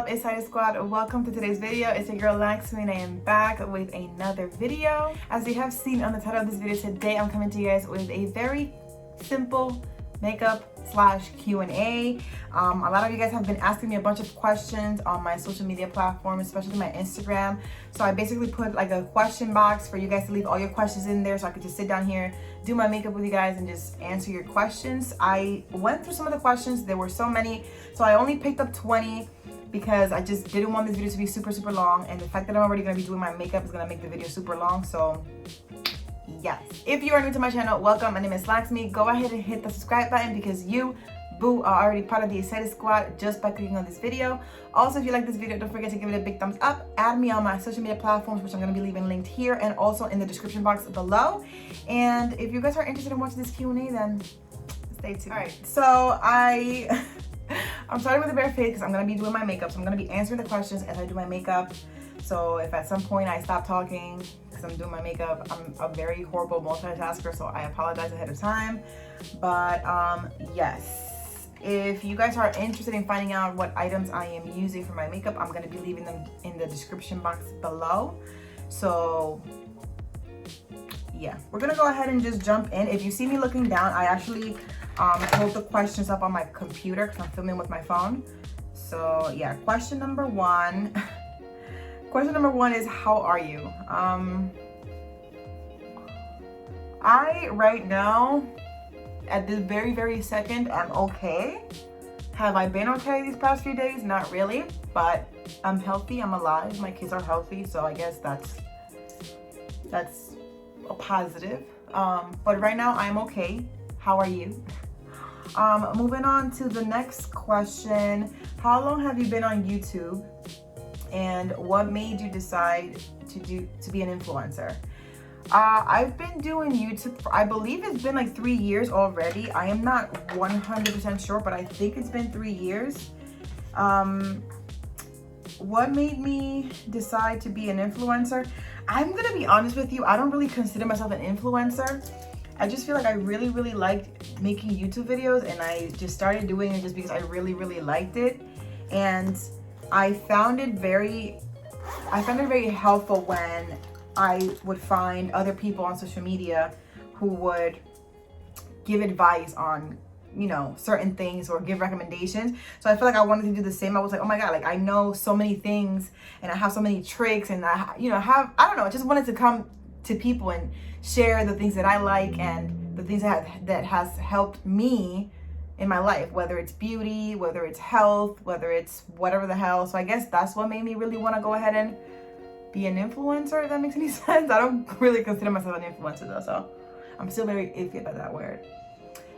Essaited squad? Welcome to today's video. It's your girl Laksmy and I am back with another video. As you have seen on the title of this video, today I'm coming to you guys with a very simple makeup / Q&A. A lot of you guys have been asking me a bunch of questions on my social media platforms, especially my Instagram. So I basically put like a question box for you guys to leave all your questions in there so I could just sit down here, do my makeup with you guys and just answer your questions. I went through some of the questions. There were so many, so I only picked up 20 because I just didn't want this video to be super long, and the fact that I'm already going to be doing my makeup is going to make the video super long. So yes, if you are new to my channel, welcome. My name is Laksmy. Go ahead and hit the subscribe button because you boo are already part of the Essaited squad just by clicking on this video. Also, if you like this video, don't forget to give it a big thumbs up. Add me on my social media platforms, which I'm going to be leaving linked here and also in the description box below. And if you guys are interested in watching this Q&A, then stay tuned. All right, so I'm starting with a bare face because I'm going to be doing my makeup. So I'm going to be answering the questions as I do my makeup. So if at some point I stop talking because I'm doing my makeup, I'm a very horrible multitasker, so I apologize ahead of time. But yes, if you guys are interested in finding out what items I am using for my makeup, I'm going to be leaving them in the description box below. So yeah, we're going to go ahead and just jump in. If you see me looking down, I actually pulled the questions up on my computer because I'm filming with my phone. So yeah, question number one. Question number one is, how are you? I right now, at this very second, I'm okay. Have I been okay these past few days? Not really, but I'm healthy, I'm alive, my kids are healthy, so I guess that's a positive. But right now I'm okay. How are you? Moving on to the next question. How long have you been on YouTube? And what made you decide to be an influencer? I've been doing YouTube for, I believe it's been like 3 years already. I am not 100% sure, but I think it's been 3 years. What made me decide to be an influencer? I'm gonna be honest with you, I don't really consider myself an influencer. I just feel like I really liked making YouTube videos, and I just started doing it just because I really liked it. And I found it very helpful when I would find other people on social media who would give advice on, you know, certain things or give recommendations. So I feel like I wanted to do the same. I was like, oh my God, like I know so many things and I have so many tricks, and I don't know, I just wanted to come to people and share the things that I like and the things that has helped me in my life, whether it's beauty, whether it's health, whether it's whatever the hell. So I guess that's what made me really want to go ahead and be an influencer, if that makes any sense. I don't really consider myself an influencer though, so I'm still very iffy about that word.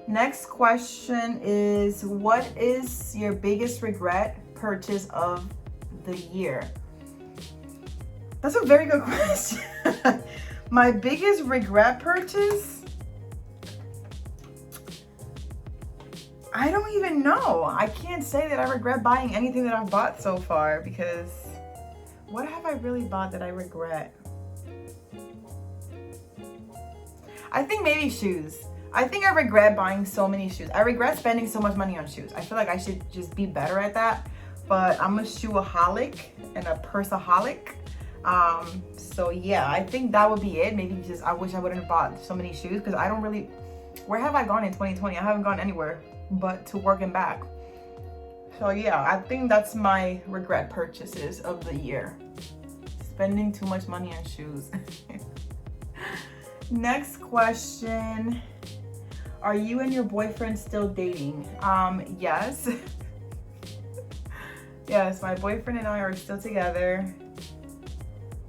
Next question is, what is your biggest regret purchase of the year? That's a very good question. My biggest regret purchase? I don't even know. I can't say that I regret buying anything that I've bought so far, because what have I really bought that I regret? I think maybe shoes. I think I regret buying so many shoes. I regret spending so much money on shoes. I feel like I should just be better at that, but I'm a shoeaholic and a purseaholic. So yeah, I think that would be it. Maybe just I wish I wouldn't have bought so many shoes, because I don't really, where have I gone in 2020? I haven't gone anywhere but to work and back. So yeah, I think that's my regret purchases of the year. Spending too much money on shoes. Next question. Are you and your boyfriend still dating? Yes. Yes, my boyfriend and I are still together.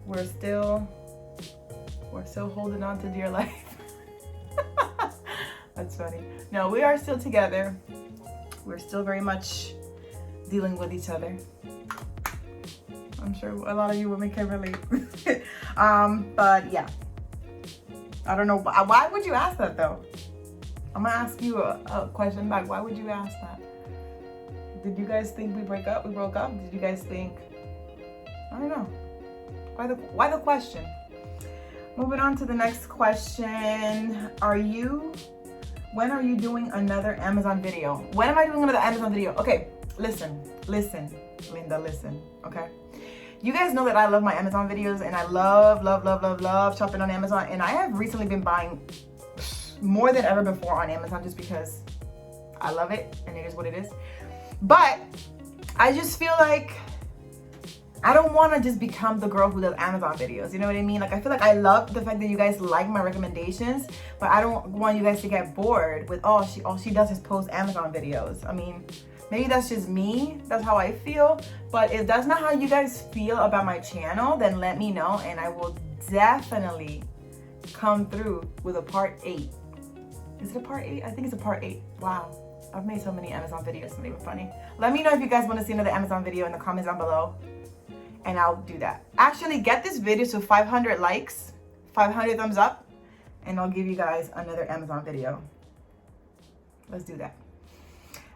We're still holding on to dear life. That's funny. No, we are still together. We're still very much dealing with each other. I'm sure a lot of you women can relate. But yeah, I don't know. Why would you ask that though? I'm gonna ask you a question back. Why would you ask that? Did you guys think we broke up? Did you guys think, I don't know. Why the question? Moving on to the next question. When are you doing another Amazon video? When am I doing another Amazon video? Okay, listen, Linda, listen, okay? You guys know that I love my Amazon videos, and I love shopping on Amazon. And I have recently been buying more than ever before on Amazon just because I love it and it is what it is. But I just feel like I don't want to just become the girl who does Amazon videos. You know what I mean? Like, I feel like I love the fact that you guys like my recommendations, but I don't want you guys to get bored with, oh, all she does is post Amazon videos. I mean, maybe that's just me. That's how I feel. But if that's not how you guys feel about my channel, then let me know and I will definitely come through with a part 8. Is it a part 8? I think it's a part 8. Wow. I've made so many Amazon videos and they were funny. Let me know if you guys want to see another Amazon video in the comments down below, and I'll do that. Actually, get this video to 500 likes, 500 thumbs up, and I'll give you guys another Amazon video. Let's do that.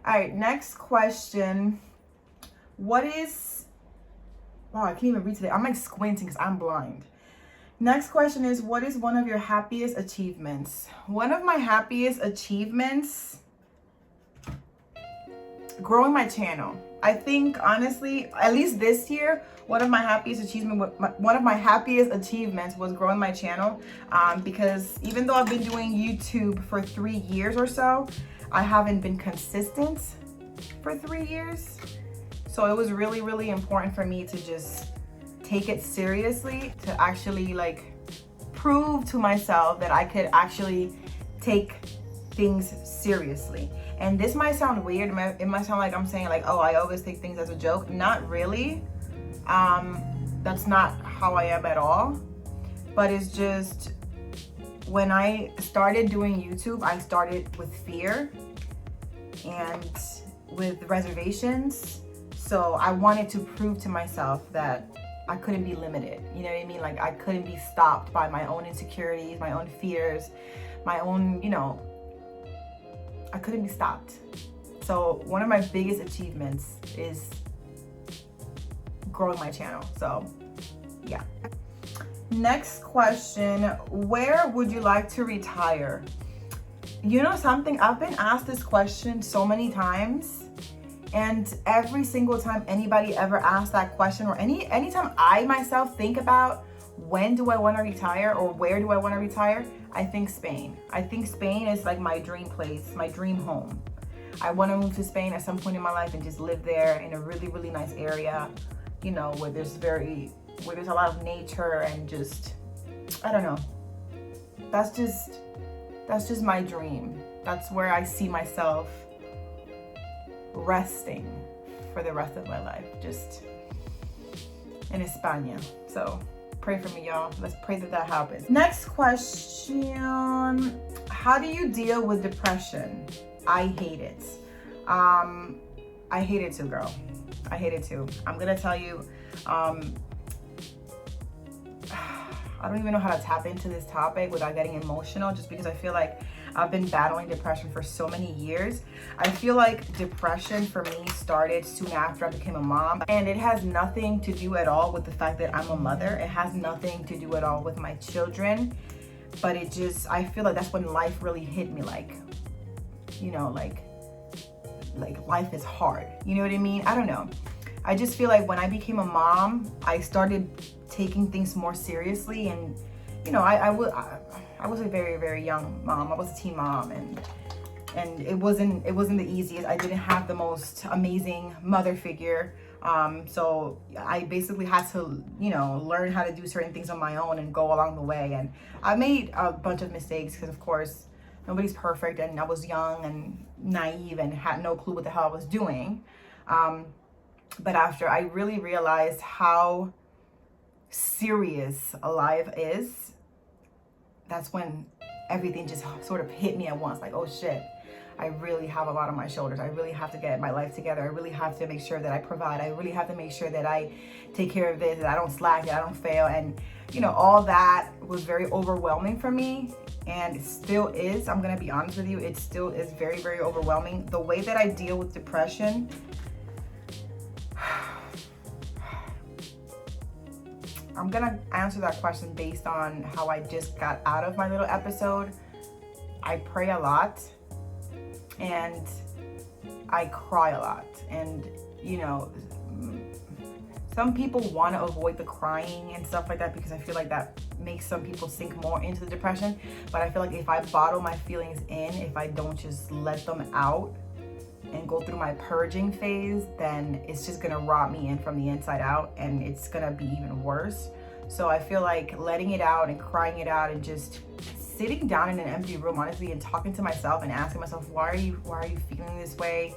All right, next question. What is, wow, I can't even read today. I'm like squinting because I'm blind. Next question is, what is one of your happiest achievements? One of my happiest achievements, growing my channel. I think honestly, at least this year, one of my happiest achievements was growing my channel, because even though I've been doing YouTube for 3 years or so, I haven't been consistent for 3 years. So it was really important for me to just take it seriously, to actually like prove to myself that I could actually take things seriously. And this might sound weird. It might sound like I'm saying like, oh, I always take things as a joke. Not really. That's not how I am at all. But it's just, when I started doing YouTube, I started with fear and with reservations. So I wanted to prove to myself that I couldn't be limited. You know what I mean? Like, I couldn't be stopped by my own insecurities, my own fears, my own, you know, I couldn't be stopped. So one of my biggest achievements is growing my channel. So yeah. Next question, where would you like to retire? You know something, I've been asked this question so many times, and every single time anybody ever asks that question, or anytime I myself think about when do I want to retire or where do I want to retire, I think Spain. I think Spain is like my dream place, my dream home. I want to move to Spain at some point in my life and just live there in a really nice area, you know, where there's a lot of nature and just, I don't know. That's just my dream. That's where I see myself resting for the rest of my life, just in España. So pray for me, y'all. Let's pray that that happens. Next question, how do you deal with depression? I hate it. I hate it too, girl. I hate it too. I'm gonna tell you, I don't even know how to tap into this topic without getting emotional, just because I feel like I've been battling depression for so many years. I feel like depression for me started soon after I became a mom, and it has nothing to do at all with the fact that I'm a mother. It has nothing to do at all with my children, but it just, I feel like that's when life really hit me, like, you know, like life is hard. You know what I mean? I don't know. I just feel like when I became a mom, I started taking things more seriously, and you know, I was a very young mom. I was a teen mom, and it wasn't the easiest. I didn't have the most amazing mother figure, so I basically had to, you know, learn how to do certain things on my own and go along the way. And I made a bunch of mistakes because, of course, nobody's perfect, and I was young and naive and had no clue what the hell I was doing. But after I really realized how serious life is, that's when everything just sort of hit me at once. Like, oh shit, I really have a lot on my shoulders. I really have to get my life together. I really have to make sure that I provide. I really have to make sure that I take care of this, that I don't slack, that I don't fail. And you know, all that was very overwhelming for me, and it still is. I'm gonna be honest with you, it still is very overwhelming. The way that I deal with depression, I'm gonna answer that question based on how I just got out of my little episode. I pray a lot, and I cry a lot. And you know, some people want to avoid the crying and stuff like that because I feel like that makes some people sink more into the depression. But I feel like if I bottle my feelings in, if I don't just let them out and go through my purging phase, then it's just gonna rot me in from the inside out, and it's gonna be even worse. So I feel like letting it out and crying it out and just sitting down in an empty room, honestly, and talking to myself and asking myself, why are you feeling this way?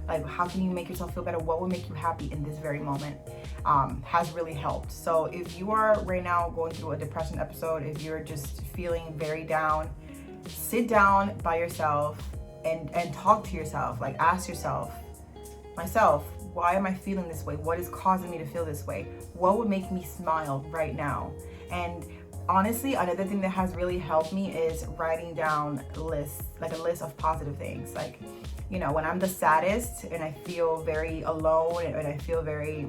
Like, how can you make yourself feel better? What will make you happy in this very moment? Has really helped. So if you are right now going through a depression episode, if you're just feeling very down, sit down by yourself and talk to yourself. Like, ask yourself, myself, why am I feeling this way? What is causing me to feel this way? What would make me smile right now? And honestly, another thing that has really helped me is writing down lists, like a list of positive things. Like, you know, when I'm the saddest and I feel very alone and I feel very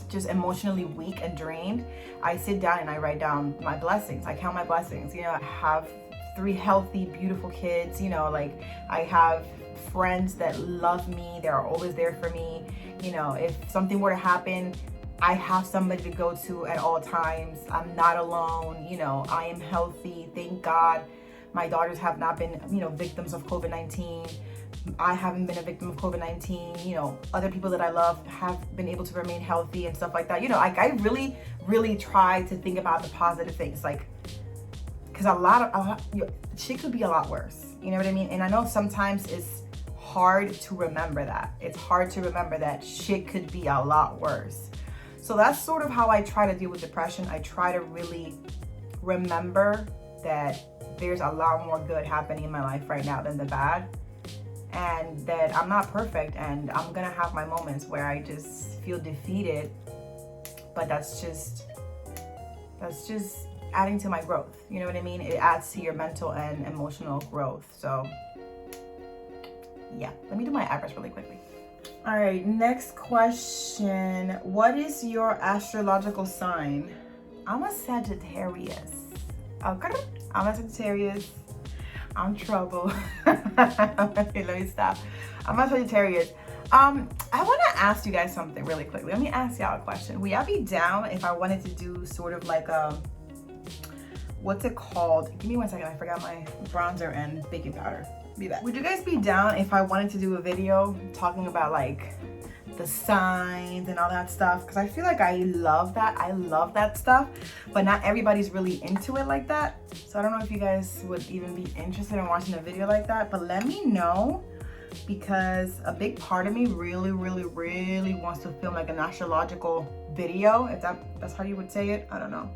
just emotionally weak and drained, I sit down and I write down my blessings. I count my blessings. You know, I have 3 healthy, beautiful kids. You know, like, I have friends that love me. They're always there for me. You know, if something were to happen, I have somebody to go to at all times. I'm not alone. You know, I am healthy. Thank God. My daughters have not been, you know, victims of COVID-19. I haven't been a victim of COVID-19. You know, other people that I love have been able to remain healthy and stuff like that. You know, like, I really, really try to think about the positive things. Like, because a lot, shit could be a lot worse. You know what I mean? And I know sometimes it's hard to remember that. It's hard to remember that shit could be a lot worse. So that's sort of how I try to deal with depression. I try to really remember that there's a lot more good happening in my life right now than the bad. And that I'm not perfect, and I'm gonna have my moments where I just feel defeated, but that's just adding to my growth. You know what I mean? It adds to your mental and emotional growth. So yeah, let me do my eyebrows really quickly. All right, next question. What is your astrological sign? I'm a Sagittarius. Okay, I'm a Sagittarius. I'm trouble. Okay, let me stop. I'm a Sagittarius. I want to ask you guys something really quickly. Let me ask y'all a question. Would y'all be down if I wanted to do sort of like what's it called? Give me one second. I forgot my bronzer and baking powder. Be back. Would you guys be down if I wanted to do a video talking about like the signs and all that stuff? Because I feel like I love that. I love that stuff, but not everybody's really into it like that. So I don't know if you guys would even be interested in watching a video like that, but let me know, because a big part of me really, really, really wants to film like an astrological video, if that's how you would say it. I don't know.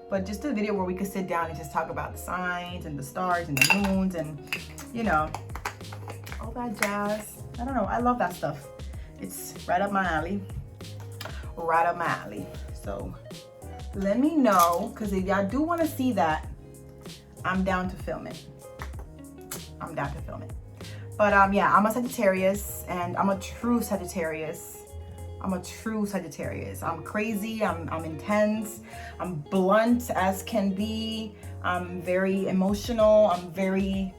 But just a video where we could sit down and just talk about the signs and the stars and the moons and, you know, all that jazz. I don't know. I love that stuff. It's right up my alley. Right up my alley. So let me know, because if y'all do want to see that, I'm down to film it. I'm down to film it. But yeah, I'm a Sagittarius, and I'm a true Sagittarius. I'm a true Sagittarius. I'm crazy, I'm intense, I'm blunt as can be, I'm very emotional, I'm very,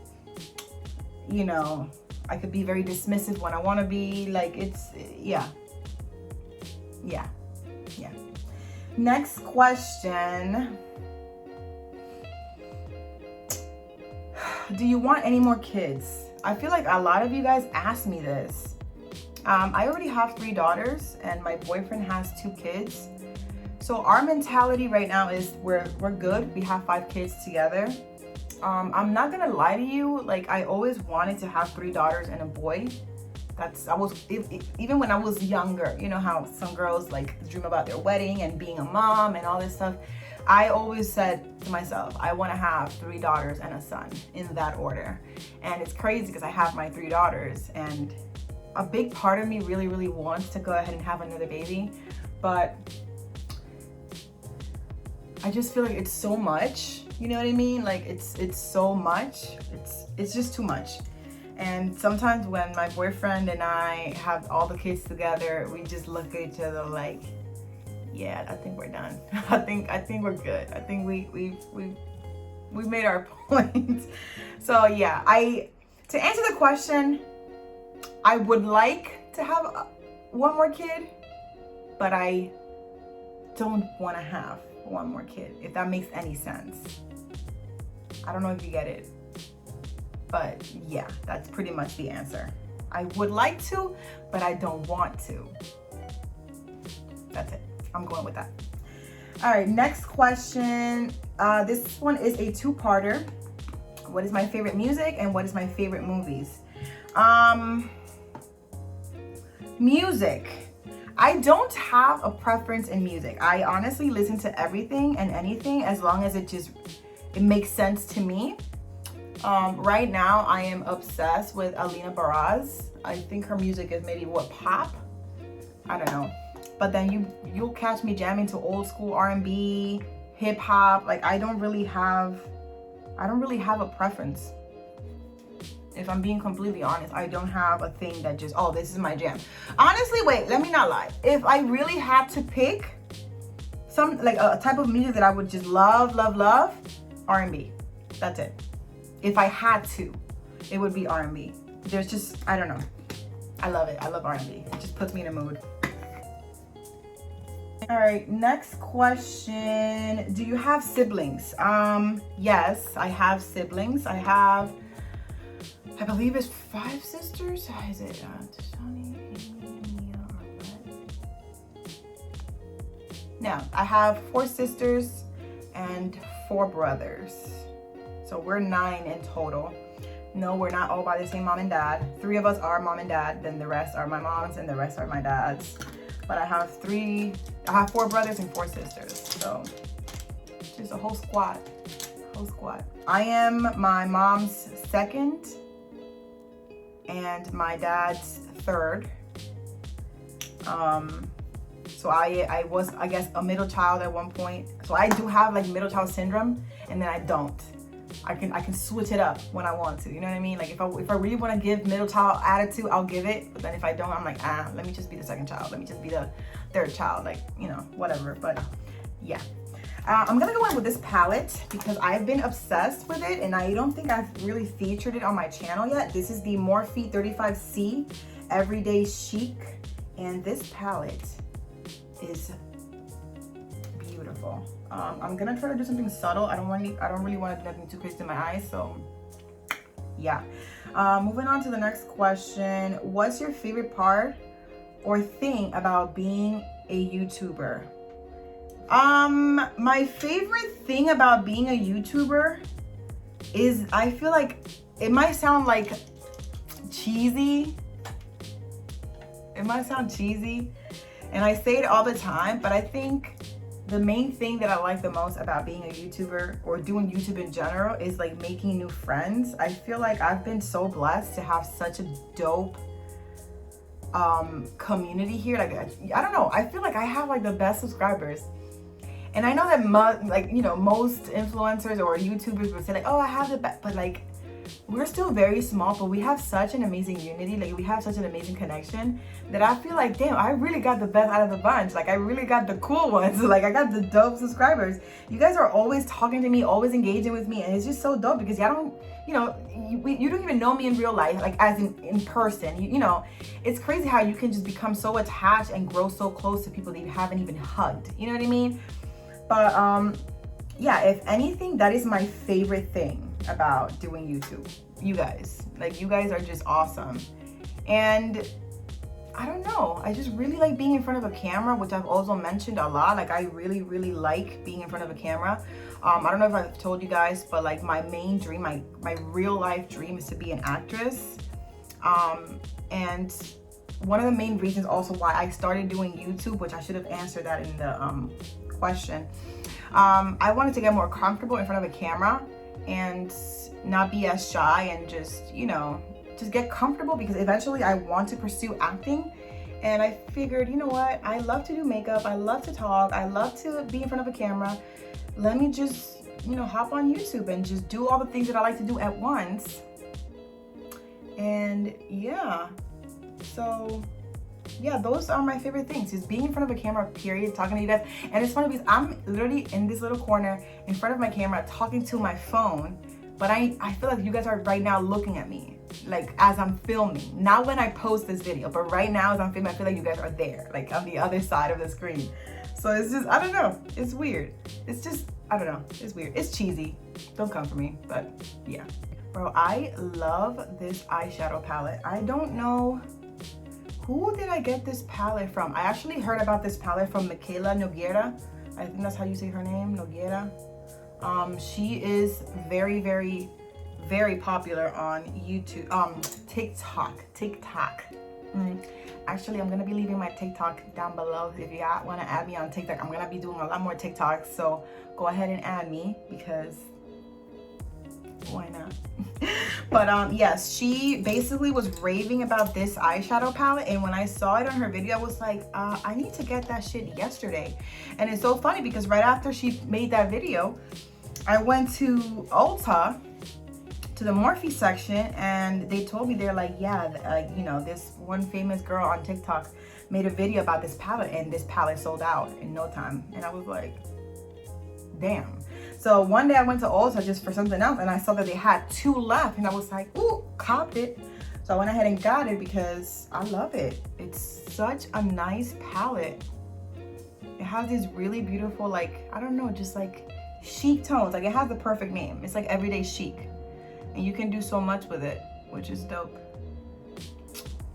you know, I could be very dismissive when I want to be. Like, it's, yeah. Next question. Do you want any more kids? I feel like a lot of you guys asked me this. I already have 3 daughters and my boyfriend has 2 kids. So our mentality right now is we're good. We have 5 kids together. I'm not gonna lie to you, like, I always wanted to have 3 daughters and a boy. Even when I was younger, you know how some girls like dream about their wedding and being a mom and all this stuff. I always said to myself, I want to have 3 daughters and a son, in that order. And it's crazy because I have my 3 daughters, and a big part of me really, really wants to go ahead and have another baby, but I just feel like it's so much. You know what I mean? Like, it's so much. It's just too much. And sometimes when my boyfriend and I have all the kids together, we just look at each other like, yeah, I think we're done. I think we're good. I think we've made our point. So yeah, to answer the question, I would like to have one more kid, but I don't want to have one more kid, if that makes any sense. I don't know if you get it, but yeah, that's pretty much the answer. I would like to, but I don't want to. That's it. I'm going with that. All right, next question. This one is a two-parter. What is my favorite music and what is my favorite movies? Music. I don't have a preference in music. I honestly listen to everything and anything as long as it makes sense to me. Right now I am obsessed with EYELINER. I think her music is maybe what, pop? I don't know. But then you'll catch me jamming to old school R&B, hip hop. Like I don't really have a preference. If I'm being completely honest, I don't have a thing that just, oh, this is my jam. Honestly, wait, let me not lie. If I really had to pick some, like a type of music that I would just love, R&B. That's it. If I had to, it would be R&B. There's just, I don't know. I love it. I love R&B. It just puts me in a mood. All right, next question. Do you have siblings? Yes, I have siblings. I believe it's 5 sisters. Is it No, I have 4 sisters and 4 brothers. So we're 9 in total. No, we're not all by the same mom and dad. 3 of us are mom and dad, then the rest are my moms and the rest are my dads. But I have 4 brothers and 4 sisters. So just a whole squad. I am my mom's second and my dad's third. So I was, I guess, a middle child at one point. So I do have like middle child syndrome, and then I don't. I can switch it up when I want to. You know what I mean? Like if I really want to give middle child attitude, I'll give it. But then if I don't, I'm like, let me just be the second child. Let me just be the third child. Like, you know, whatever. But yeah. I'm gonna go in with this palette because I've been obsessed with it and I don't think I've really featured it on my channel yet. This is the Morphe 35C Everyday Chic, and this palette is beautiful. I'm gonna try to do something subtle. I don't really want to do nothing too crazy to my eyes, so yeah. Moving on to the next question. What's your favorite part or thing about being a YouTuber? My favorite thing about being a YouTuber is, I feel like it might sound like cheesy. It might sound cheesy, and I say it all the time, but I think the main thing that I like the most about being a YouTuber or doing YouTube in general is like making new friends. I feel like I've been so blessed to have such a dope community here. Like, I don't know, I feel like I have like the best subscribers. And I know that most influencers or YouTubers would say like, oh, I have the best, but like we're still very small, but we have such an amazing unity. Like we have such an amazing connection that I feel like, damn, I really got the best out of the bunch. Like I really got the cool ones. Like I got the dope subscribers. You guys are always talking to me, always engaging with me, and it's just so dope because y'all don't, you don't even know me in real life, like as in person. You know, it's crazy how you can just become so attached and grow so close to people that you haven't even hugged. You know what I mean? But yeah, if anything, that is my favorite thing about doing YouTube. You guys are just awesome. And I don't know, I just really like being in front of a camera, which I've also mentioned a lot. Like I really like being in front of a camera. I don't know if I've told you guys, but like my main dream, my real life dream is to be an actress. And one of the main reasons also why I started doing YouTube, which I should have answered that in the question. I wanted to get more comfortable in front of a camera and not be as shy and just get comfortable, because eventually I want to pursue acting. And I figured, you know what, I love to do makeup, I love to talk, I love to be in front of a camera. Let me just hop on YouTube and just do all the things that I like to do at once. And yeah, so yeah, those are my favorite things, is being in front of a camera, period, talking to you guys. And it's funny because I'm literally in this little corner in front of my camera talking to my phone but I feel like you guys are right now looking at me, like as I'm filming, not when I post this video, but right now as I'm filming, I feel like you guys are there, like on the other side of the screen. So it's just, I don't know, it's weird. It's just, I don't know, it's weird. It's cheesy, don't come for me, but yeah. Bro, I love this eyeshadow palette. I don't know, who did I get this palette from? I actually heard about this palette from Michaela Noguera. I think that's how you say her name, Noguera. She is very, very, very popular on YouTube, TikTok. Actually, I'm gonna be leaving my TikTok down below. If you wanna add me on TikTok, I'm gonna be doing a lot more TikToks, so go ahead and add me because why not? But yes, she basically was raving about this eyeshadow palette, and when I saw it on her video, I was like, I need to get that shit yesterday. And it's so funny because right after she made that video, I went to Ulta, to the Morphe section, and they told me, they're like, yeah, you know, this one famous girl on TikTok made a video about this palette, and this palette sold out in no time. And I was like, damn. So one day I went to Ulta just for something else, and I saw that they had 2 left, and I was like, ooh, copped it. So I went ahead and got it because I love it. It's such a nice palette. It has these really beautiful, like, I don't know, just like chic tones. Like, it has the perfect name. It's like everyday chic, and you can do so much with it, which is dope.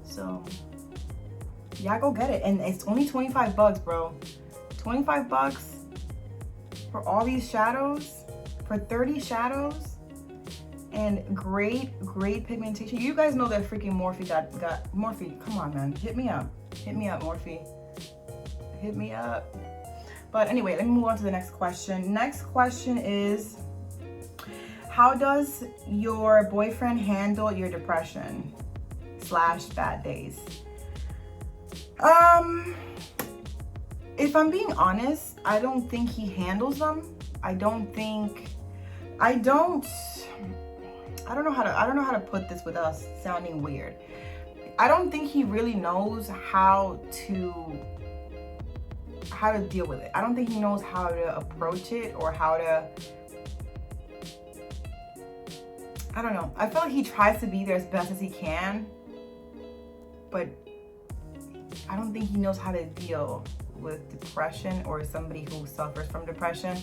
So yeah, go get it. And it's only 25 bucks, bro. 25 bucks for all these shadows, for 30 shadows, and great pigmentation. You guys know that freaking Morphe got Morphe, come on, man, hit me up, Morphe, hit me up. But anyway, let me move on to the next question. Next question is, how does your boyfriend handle your depression / bad days? If I'm being honest, I don't think he handles them. I don't know how to put this without sounding weird. I don't think he really knows how to deal with it. I don't think he knows how to approach it, or how to, I don't know. I feel like he tries to be there as best as he can, but I don't think he knows how to deal with depression, or somebody who suffers from depression,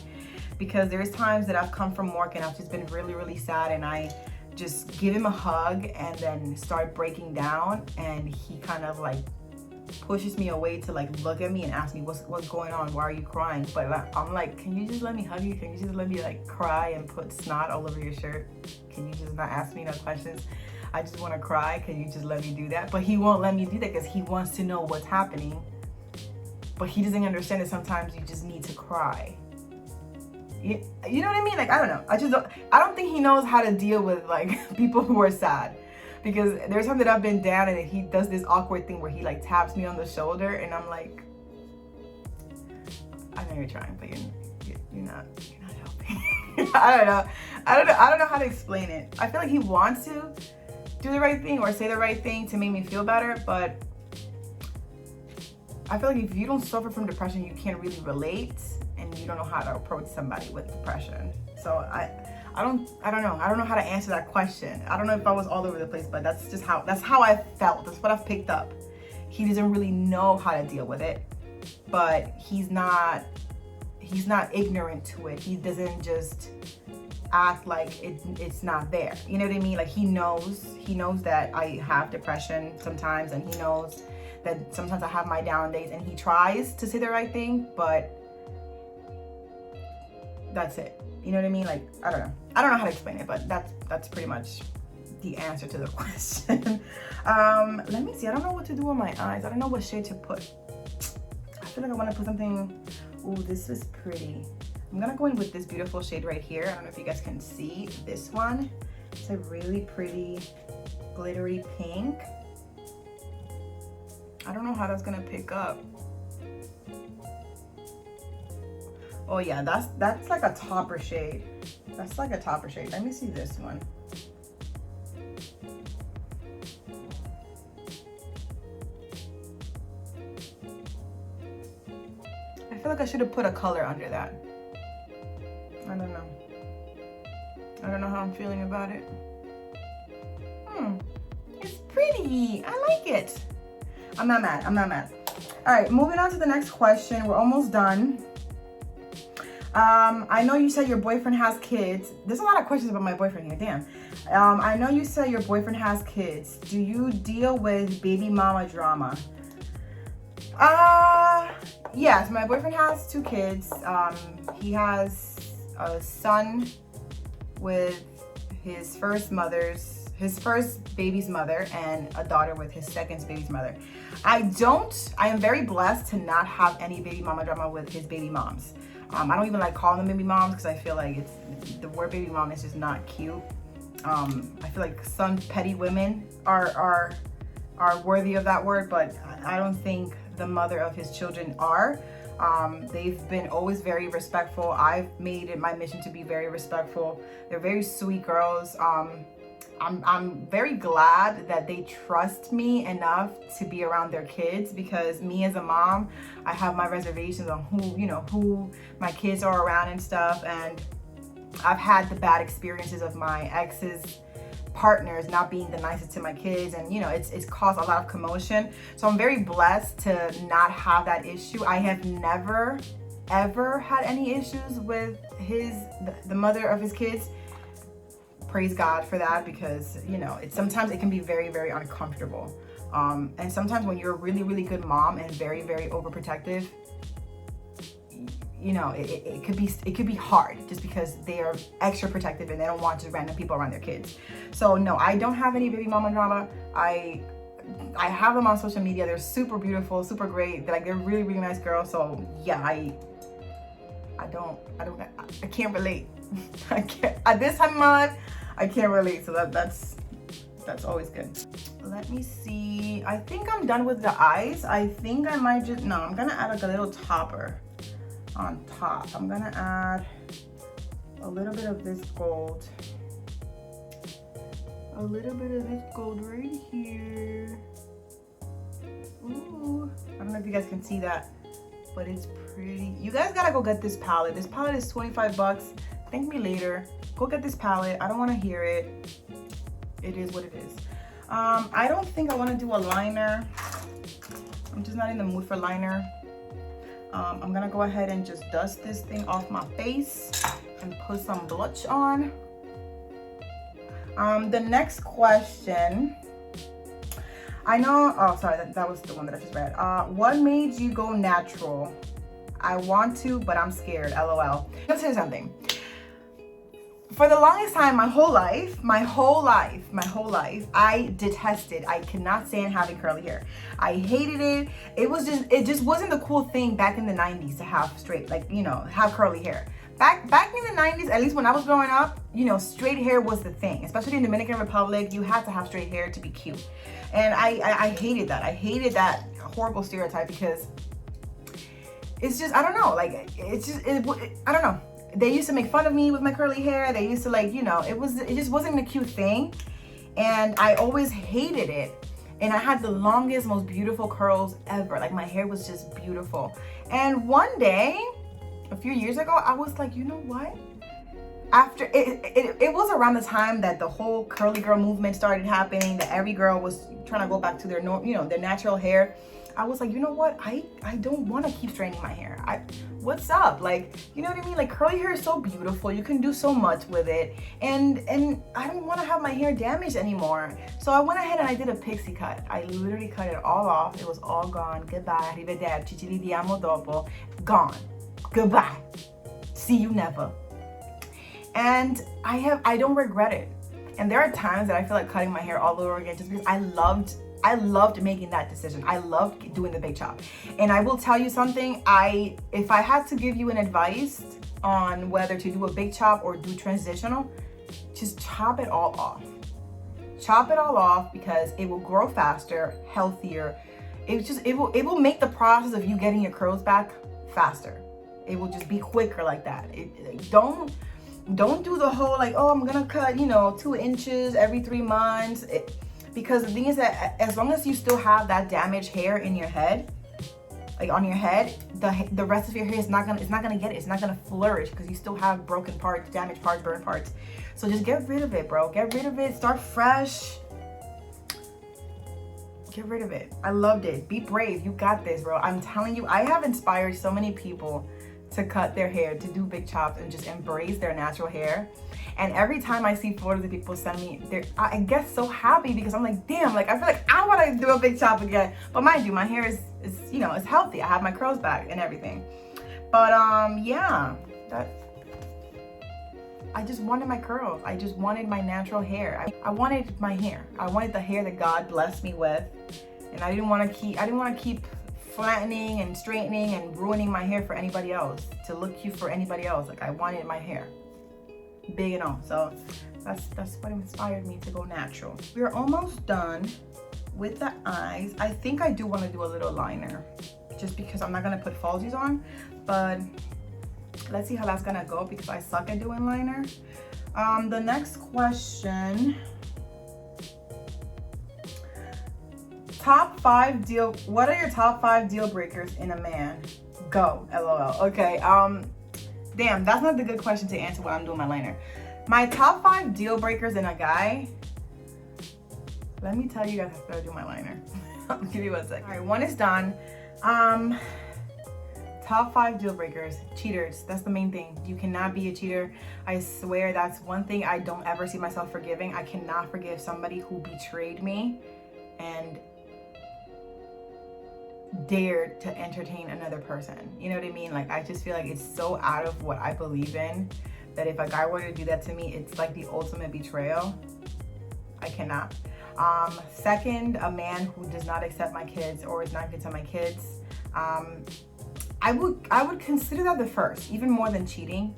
because there's times that I've come from work and I've just been really sad, and I just give him a hug and then start breaking down, and he kind of like pushes me away to like look at me and ask me what's going on, why are you crying? But I'm like, can you just let me hug you? Can you just let me like cry and put snot all over your shirt? Can you just not ask me no questions? I just want to cry. Can you just let me do that? But he won't let me do that because he wants to know what's happening. But he doesn't understand that sometimes you just need to cry. You know what I mean? Like, I don't know. I don't think he knows how to deal with like people who are sad. Because there's times that I've been down and he does this awkward thing where he like taps me on the shoulder, and I'm like, I know you're trying, but you're not helping. I don't know how to explain it. I feel like he wants to do the right thing or say the right thing to make me feel better, but I feel like if you don't suffer from depression, you can't really relate, and you don't know how to approach somebody with depression. So I don't know. I don't know how to answer that question. I don't know if I was all over the place, but that's how I felt. That's what I've picked up. He doesn't really know how to deal with it, but he's not ignorant to it. He doesn't just act like it's not there. You know what I mean? Like, he knows that I have depression sometimes, and he knows that sometimes I have my down days, and he tries to say the right thing, but that's it. You know what I mean? Like, I don't know how to explain it, but that's pretty much the answer to the question. Let me see. I don't know what to do on my eyes. I don't know what shade to put. I feel like I want to put something. Ooh, this is pretty. I'm gonna go in with this beautiful shade right here. I don't know if you guys can see this one. It's a really pretty glittery pink. I don't know how that's gonna pick up. Oh yeah, that's like a topper shade. That's like a topper shade. Let me see this one. I feel like I should have put a color under that. I don't know. I don't know how I'm feeling about it. It's pretty. I like it. I'm not mad. I'm not mad. All right, moving on to the next question. We're almost done. I know you said your boyfriend has kids. There's a lot of questions about my boyfriend here, damn. I know you said your boyfriend has kids. Do you deal with baby mama drama? Yes, my boyfriend has 2 kids. He has a son with his first baby's mother, and a daughter with his second baby's mother. I am very blessed to not have any baby mama drama with his baby moms. I don't even like calling them baby moms because I feel like the word baby mom is just not cute. I feel like some petty women are worthy of that word, but I don't think the mother of his children are. They've been always very respectful. I've made it my mission to be very respectful. They're very sweet girls. I'm very glad that they trust me enough to be around their kids, because me as a mom, I have my reservations on who my kids are around and stuff. And I've had the bad experiences of my ex's partners not being the nicest to my kids, and it's caused a lot of commotion. So I'm very blessed to not have that issue. I have never ever had any issues with the mother of his kids. Praise God for that, because sometimes it can be very, very uncomfortable. And sometimes when you're a really, really good mom and very, very overprotective, it could be hard, just because they are extra protective and they don't want just random people around their kids. So no, I don't have any baby mama drama. I have them on social media. They're super beautiful, super great. They're really, really nice girls. So yeah, I can't relate. I can't at this time of my life. I can't relate. So that's always good. Let me see. I think I'm done with the eyes. I think I might I'm gonna add like a little topper on top. I'm gonna add a little bit of this gold. A little bit of this gold right here. Ooh, I don't know if you guys can see that, but it's pretty. You guys gotta go get this palette. This palette is 25 bucks. Thank me later. Go get this palette. I don't want to hear it. It is what it is. I don't think I want to do a liner. I'm just not in the mood for liner. I'm gonna go ahead and just dust this thing off my face and put some blush on. The next question, I know, oh sorry, that was the one that I just read. What made you go natural? I want to, but I'm scared, LOL. Let's say something. For the longest time, my whole life, I detested, I could not stand having curly hair. I hated it. It just wasn't the cool thing back in the 90s to have straight, have curly hair. Back in the 90s, at least when I was growing up, straight hair was the thing. Especially in Dominican Republic, you had to have straight hair to be cute. And I hated that. I hated that horrible stereotype, because it's just, I don't know, I don't know. They used to make fun of me with my curly hair. They used to it just wasn't a cute thing. And I always hated it. And I had the longest, most beautiful curls ever. Like, my hair was just beautiful. And one day, a few years ago, I was like, you know what? After it was around the time that the whole curly girl movement started happening, that every girl was trying to go back to their their natural hair. I was like, you know what? I don't want to keep straightening my hair. What's up? You know what I mean? Curly hair is so beautiful. You can do so much with it. And I don't want to have my hair damaged anymore. So I went ahead and I did a pixie cut. I literally cut it all off. It was all gone. Goodbye. Arrivederci. Ci vediamo dopo. Gone. Goodbye. See you never. And I don't regret it. And there are times that I feel like cutting my hair all over again, just because I loved making that decision. I loved doing the big chop. And I will tell you something, if I had to give you an advice on whether to do a big chop or do transitional, just chop it all off. Chop it all off, because it will grow faster, healthier. It will make the process of you getting your curls back faster. It will just be quicker like that. Don't do the whole oh, I'm gonna cut 2 inches every 3 months. Because the thing is that as long as you still have that damaged hair in your head, on your head, the rest of your hair is not gonna get it. It's not gonna flourish, because you still have broken parts, damaged parts, burned parts. So just get rid of it, bro. Get rid of it. Start fresh. Get rid of it. I loved it. Be brave. You got this, bro. I'm telling you, I have inspired so many people to cut their hair, to do big chops, and just embrace their natural hair. And every time I see photos that people send me, I get so happy because I'm like, damn, like I feel like I want to do a big chop again. But mind you, my hair is you know, it's healthy. I have my curls back and everything. But yeah, I just wanted my curls. I just wanted my natural hair. I wanted my hair. I wanted the hair that God blessed me with, and I didn't want to keep flattening and straightening and ruining my hair for anybody else, to look cute for anybody else. Like, I wanted my hair big and all. So that's what inspired me to go natural. We're almost done with the eyes. I think I do want to do a little liner, just because I'm not gonna put falsies on, but let's see how that's gonna go because I suck at doing liner. The next question. What are your top 5 deal breakers in a man? Go, LOL. Okay, damn, that's not the good question to answer while I'm doing my liner. My top 5 deal breakers in a guy. Let me tell you guys after I do my liner. I'll give you 1 second. All right, 1 is done. Top 5 deal breakers. Cheaters, that's the main thing. You cannot be a cheater. I swear that's one thing I don't ever see myself forgiving. I cannot forgive somebody who betrayed me and dared to entertain another person. You know what I mean? Like, I just feel like it's so out of what I believe in that if a guy were to do that to me, it's like the ultimate betrayal. I cannot. Second, a man who does not accept my kids or is not good to my kids. I would consider that the first, even more than cheating.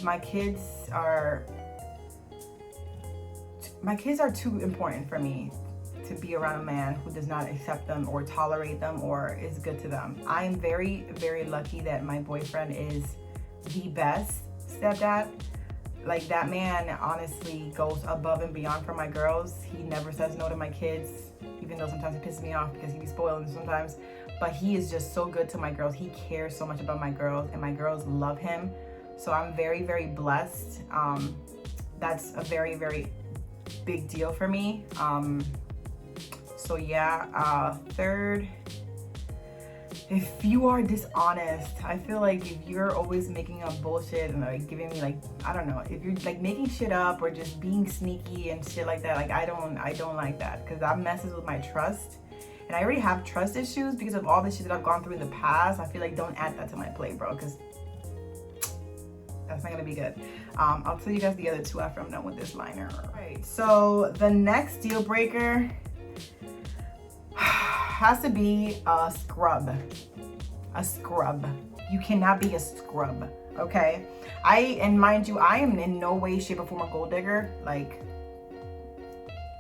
My kids are too important for me to be around a man who does not accept them or tolerate them or is good to them. I am very, very lucky that my boyfriend is the best stepdad. Like, that man honestly goes above and beyond for my girls. He never says no to my kids, even though sometimes it pisses me off because he be spoiling sometimes. But he is just so good to my girls. He cares so much about my girls, and my girls love him. So I'm very, very blessed. That's a very, very big deal for me. So yeah, third, if you are dishonest, I feel like if you're always making up bullshit and like giving me like, I don't know, if you're like making shit up or just being sneaky and shit like that, like I don't like that, because that messes with my trust. And I already have trust issues because of all the shit that I've gone through in the past. I feel like don't add that to my plate, bro, because that's not gonna be good. I'll tell you guys the other 2 after I'm done with this liner. All right, so the next deal breaker has to be a scrub. A scrub. You cannot be a scrub, okay? And mind you, I am in no way, shape, or form a gold digger. Like,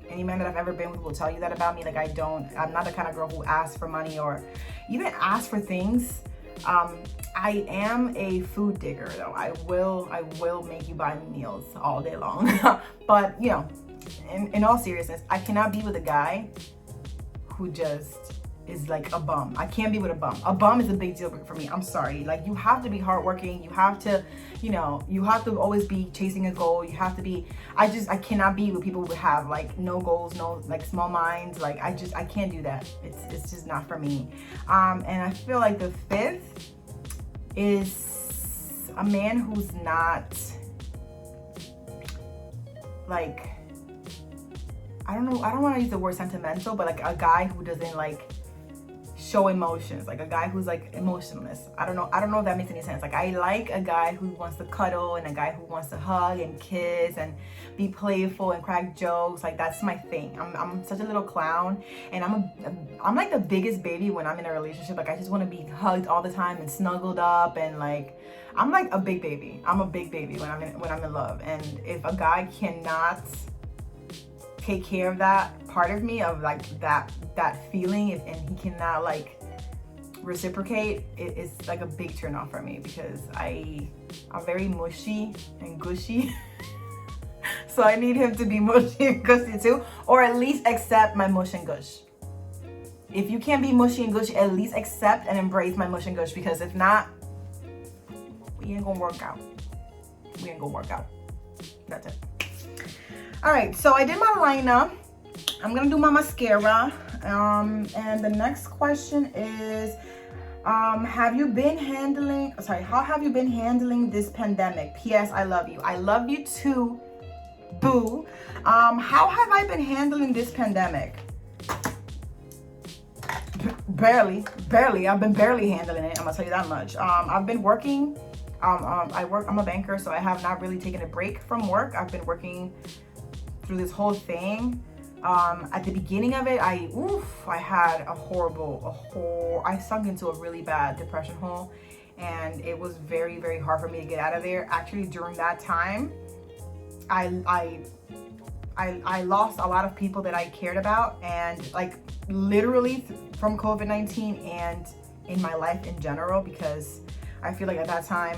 any man that I've ever been with will tell you that about me. Like, I'm not the kind of girl who asks for money or even asks for things. I am a food digger though. I will make you buy me meals all day long. But you know, in all seriousness, I cannot be with a guy who just is like a bum. I can't be with a bum. A bum is a big deal for me. I'm sorry. Like, you have to be hardworking. You have to, you know, you have to always be chasing a goal. You have to be, I cannot be with people who have like no goals, no like small minds. Like, I can't do that. It's just not for me. And I feel like the 5th is a man who's not like, I don't want to use the word sentimental, but like a guy who doesn't like show emotions, like a guy who's like emotionless. I don't know if that makes any sense. Like, I like a guy who wants to cuddle and a guy who wants to hug and kiss and be playful and crack jokes. Like, that's my thing. I'm such a little clown, and I'm like the biggest baby when I'm in a relationship. Like, I just want to be hugged all the time and snuggled up, and like, I'm like a big baby. I'm a big baby when I'm in love. And if a guy cannot take care of that part of me, of like that feeling, and he cannot like reciprocate, it's like a big turn off for me, because I'm very mushy and gushy. So I need him to be mushy and gushy too, or at least accept my mush and gush. If you can't be mushy and gushy, at least accept and embrace my mush and gush, because if not, we ain't gonna work out. That's it. All right, so I did my liner. I'm gonna do my mascara. And the next question is, how have you been handling this pandemic? P.S. I love you. I love you too, boo. How have I been handling this pandemic? Barely. I've been barely handling it. I'm gonna tell you that much. I've been working. I'm a banker, so I have not really taken a break from work. I've been working through this whole thing. At the beginning of it, I had I sunk into a really bad depression hole, and it was very, very hard for me to get out of there. Actually, during that time, I lost a lot of people that I cared about, and like literally from COVID-19 and in my life in general, because I feel like at that time,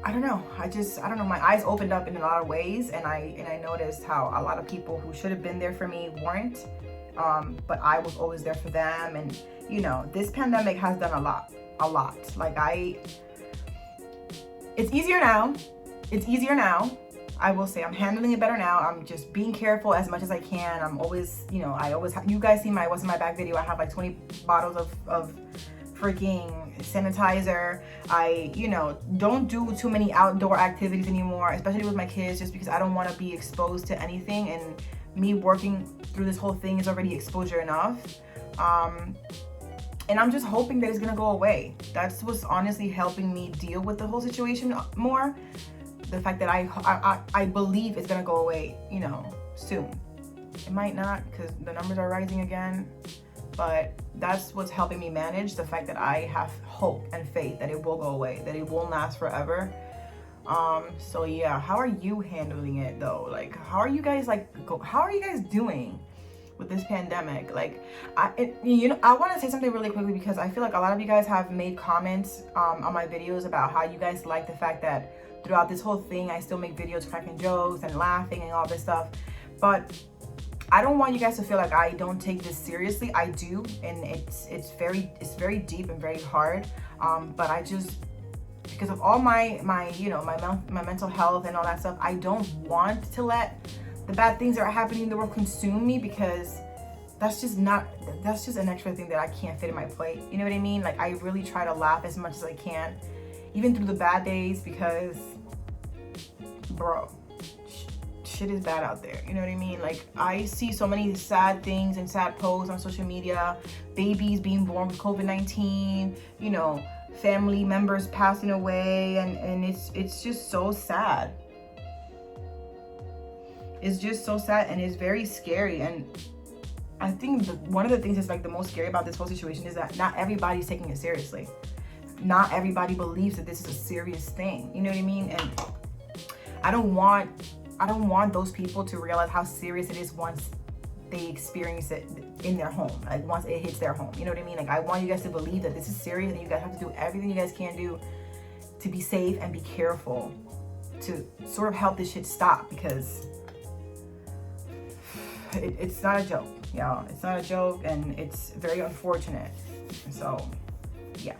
I don't know, my eyes opened up in a lot of ways, and I noticed how a lot of people who should have been there for me weren't, but I was always there for them. And you know, this pandemic has done a lot. Like it's easier now. I will say I'm handling it better now. I'm just being careful as much as I can. I'm always, you know, you guys see what's in my back video. I have like 20 bottles of freaking sanitizer. I, you know, don't do too many outdoor activities anymore, especially with my kids, just because I don't want to be exposed to anything, and me working through this whole thing is already exposure enough. And I'm just hoping that it's gonna go away. That's what's honestly helping me deal with the whole situation more. The fact that I believe it's gonna go away, you know, soon. It might not, because the numbers are rising again, but that's what's helping me manage the fact that I have hope and faith that it will go away, that it won't last forever. So yeah, how are you handling it though? Like, how are you guys doing with this pandemic? Like, I want to say something really quickly, because I feel like a lot of you guys have made comments on my videos about how you guys like the fact that throughout this whole thing I still make videos cracking jokes and laughing and all this stuff. But I don't want you guys to feel like I don't take this seriously. I do, and it's very deep and very hard. But I just, because of all my mental health and all that stuff, I don't want to let the bad things that are happening in the world consume me, because that's just an extra thing that I can't fit in my plate. You know what I mean? Like, I really try to laugh as much as I can, even through the bad days, because bro, shit is bad out there. You know what I mean? Like, I see so many sad things and sad posts on social media, babies being born with COVID-19, you know, family members passing away, and it's just so sad. It's just so sad, and it's very scary. And I think one of the things that's like the most scary about this whole situation is that not everybody's taking it seriously. Not everybody believes that this is a serious thing. You know what I mean? And I don't want those people to realize how serious it is once they experience it in their home, like once it hits their home. You know what I mean? Like, I want you guys to believe that this is serious, and you guys have to do everything you guys can do to be safe and be careful to sort of help this shit stop, because it's not a joke, y'all. It's not a joke, and it's very unfortunate. So yeah,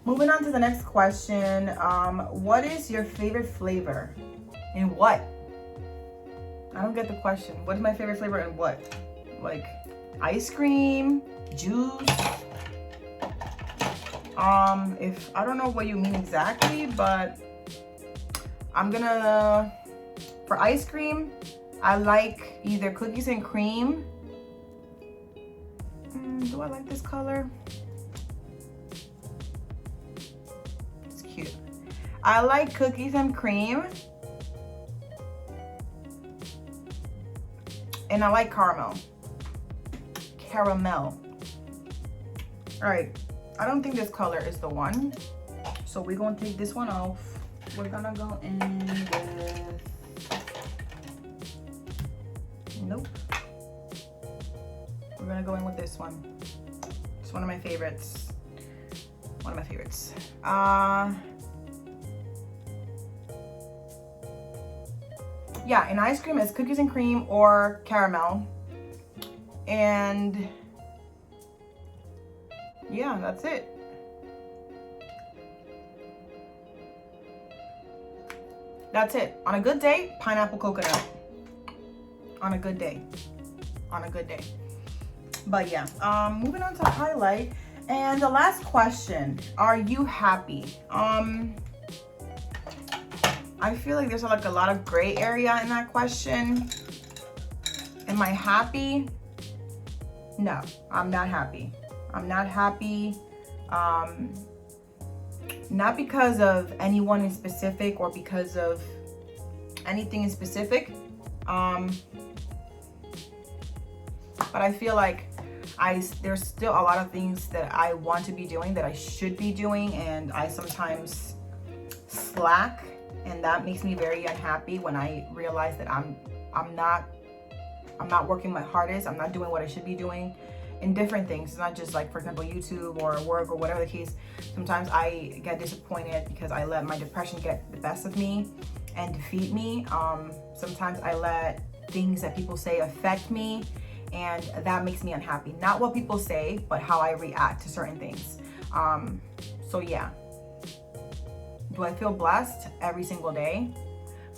moving on to the next question. What is your favorite flavor and what? I don't get the question. What is my favorite flavor and what? Like ice cream, juice? If I don't know what you mean exactly, but I'm gonna, for ice cream, I like either cookies and cream. Do I like this color? It's cute. I like cookies and cream. And I like caramel. All right, I don't think this color is the one, so we're gonna take this one off. We're gonna go in with, nope. We're gonna go in with this one. It's one of my favorites. Yeah, and ice cream is cookies and cream or caramel. And yeah, that's it. That's it. On a good day, pineapple coconut. On a good day. On a good day. But yeah, moving on to highlight. And the last question, are you happy? I feel like there's like a lot of gray area in that question. Am I happy? No, I'm not happy. I'm not happy. Not because of anyone in specific or because of anything in specific. But I feel like there's still a lot of things that I want to be doing, that I should be doing, and I sometimes slack, and that makes me very unhappy when I realize that I'm not working my hardest. I'm not doing what I should be doing in different things. It's not just like, for example, YouTube or work or whatever the case. Sometimes I get disappointed because I let my depression get the best of me and defeat me. Sometimes I let things that people say affect me, and that makes me unhappy. Not what people say, but how I react to certain things. So yeah. Do I feel blessed every single day?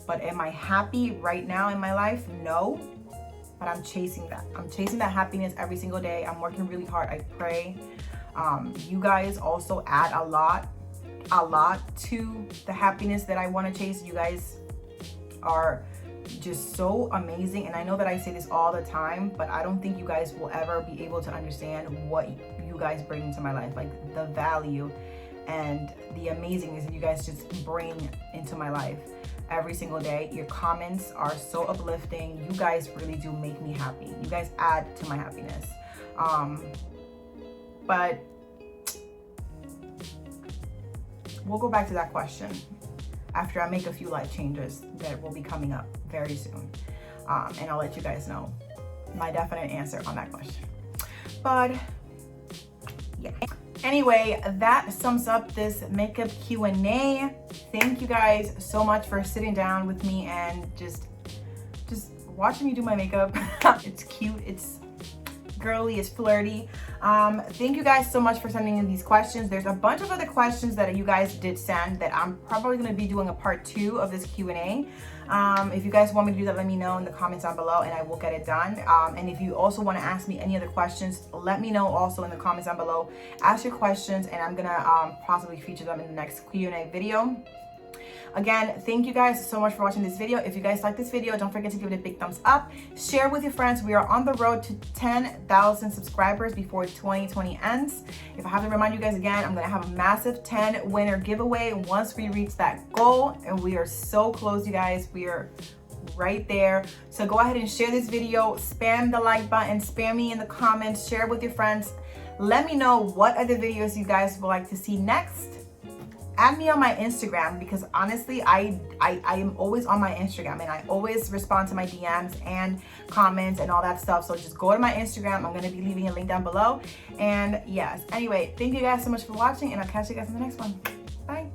But am I happy right now in my life? No. But I'm chasing that. I'm chasing that happiness every single day. I'm working really hard. I pray. You guys also add a lot to the happiness that I want to chase. You guys are just so amazing. And I know that I say this all the time, but I don't think you guys will ever be able to understand what you guys bring into my life. Like the value and the amazingness that you guys just bring into my life every single day. Your comments are so uplifting. You guys really do make me happy. You guys add to my happiness. But we'll go back to that question after I make a few life changes that will be coming up very soon. And I'll let you guys know my definite answer on that question. But yeah. Anyway, that sums up this makeup Q&A. Thank you guys so much for sitting down with me and just watching me do my makeup. It's cute, it's girly, it's flirty. Thank you guys so much for sending in these questions. There's a bunch of other questions that you guys did send that I'm probably going to be doing a part 2 of this Q&A. If you guys want me to do that, let me know in the comments down below and I will get it done. And if you also want to ask me any other questions, let me know also in the comments down below. Ask your questions and I'm gonna possibly feature them in the next Q&A video. Again, thank you guys so much for watching this video. If you guys like this video, don't forget to give it a big thumbs up. Share with your friends. We are on the road to 10,000 subscribers before 2020 ends. If I have to remind you guys again, I'm gonna have a massive 10 winner giveaway once we reach that goal, and we are so close, you guys. We are right there. So go ahead and share this video, spam the like button, spam me in the comments, share it with your friends. Let me know what other videos you guys would like to see next. Add me on my Instagram, because honestly, I am always on my Instagram and I always respond to my DMs and comments and all that stuff. So just go to my Instagram. I'm going to be leaving a link down below. And yes, anyway, thank you guys so much for watching, and I'll catch you guys in the next one. Bye.